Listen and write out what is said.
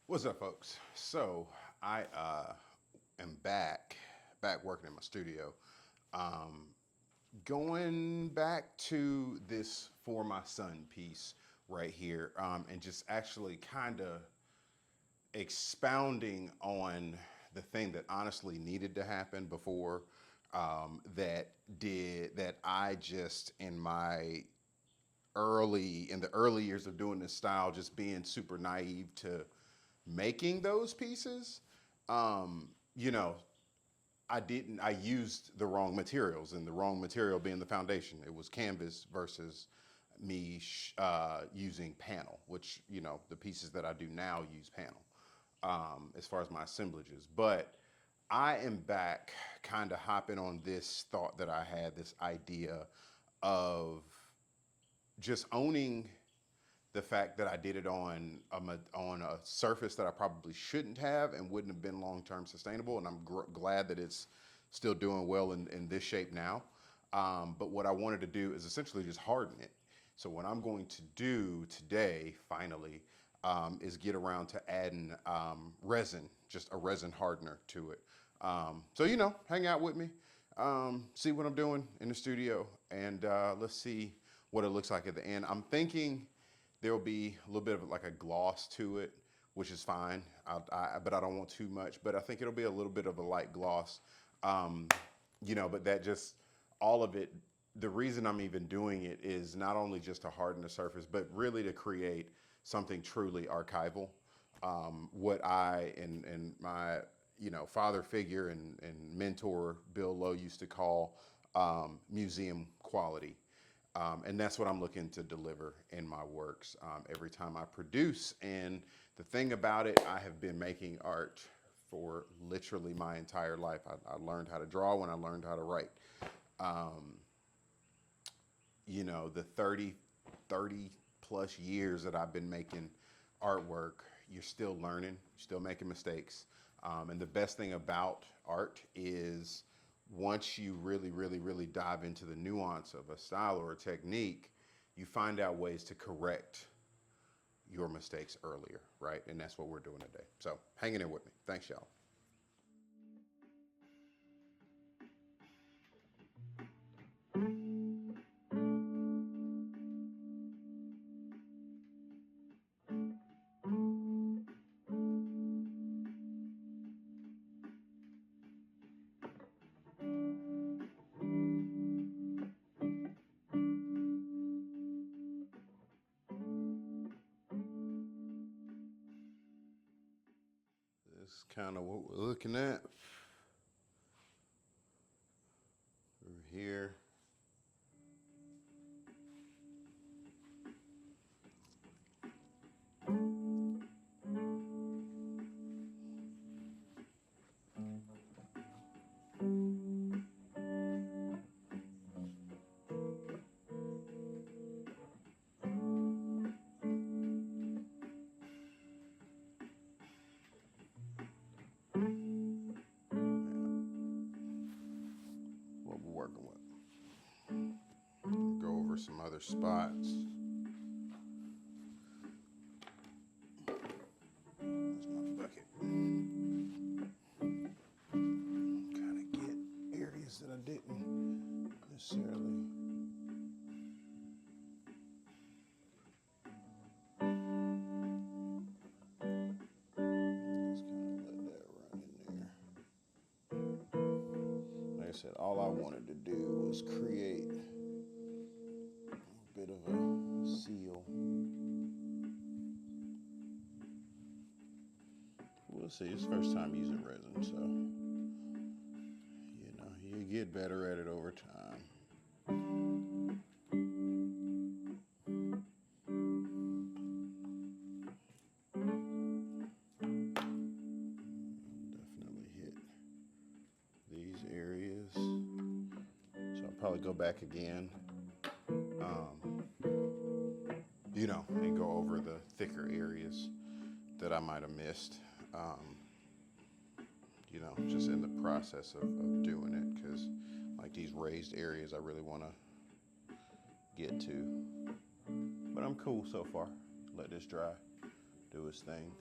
What's up, folks? So I am back working in my studio. Um, Going back to this for my son piece right here, and just actually kind of expounding on the thing that honestly needed to happen before, that I just in the early years of doing this style, just being super naive to making those pieces. You know, I used the wrong materials, and the wrong material being the foundation. It was canvas versus me using panel, which, the pieces that I do now use panel, as far as my assemblages. But I am back kind of hopping on this thought that I had, this idea of just owning the fact that I did it on a surface that I probably shouldn't have and wouldn't have been long term sustainable. And I'm glad that it's still doing well in this shape now. But what I wanted to do is essentially just harden it. So what I'm going to do today, finally, is get around to adding resin, just a resin hardener to it. So hang out with me, see what I'm doing in the studio, and let's see what it looks like at the end. I'm thinking there will be a little bit of like a gloss to it, which is fine. But I don't want too much. But I think it'll be a little bit of a light gloss. Um, but that just all of it. The reason I'm even doing it is not only just to harden the surface, but really to create something truly archival. What I and my father figure and mentor Bill Lowe used to call museum quality. And that's what I'm looking to deliver in my works every time I produce. And the thing about it, I have been making art for literally my entire life. I learned how to draw when I learned how to write. Um, the 30 plus years that I've been making artwork, you're still learning, you're still making mistakes. And the best thing about art is once you really, really, really dive into the nuance of a style or a technique, you find out ways to correct your mistakes earlier, right? And that's what we're doing today. So hanging in with me. Thanks, y'all. This is kind of what we're looking at over here. What we're working with. Go over some other spots. That's my bucket. Kind of get areas that I didn't necessarily. Just kind of let that run in there. Like I said, all I wanted to do was create a bit of a seal. We'll see. It's the first time using resin, so you get better at it over time. Definitely hit these areas. So I'll probably go back again, and go over the thicker areas that I might have missed. Just in the process of doing it, because like these raised areas I really want to get to. But I'm cool so far. Let this dry, do its thing.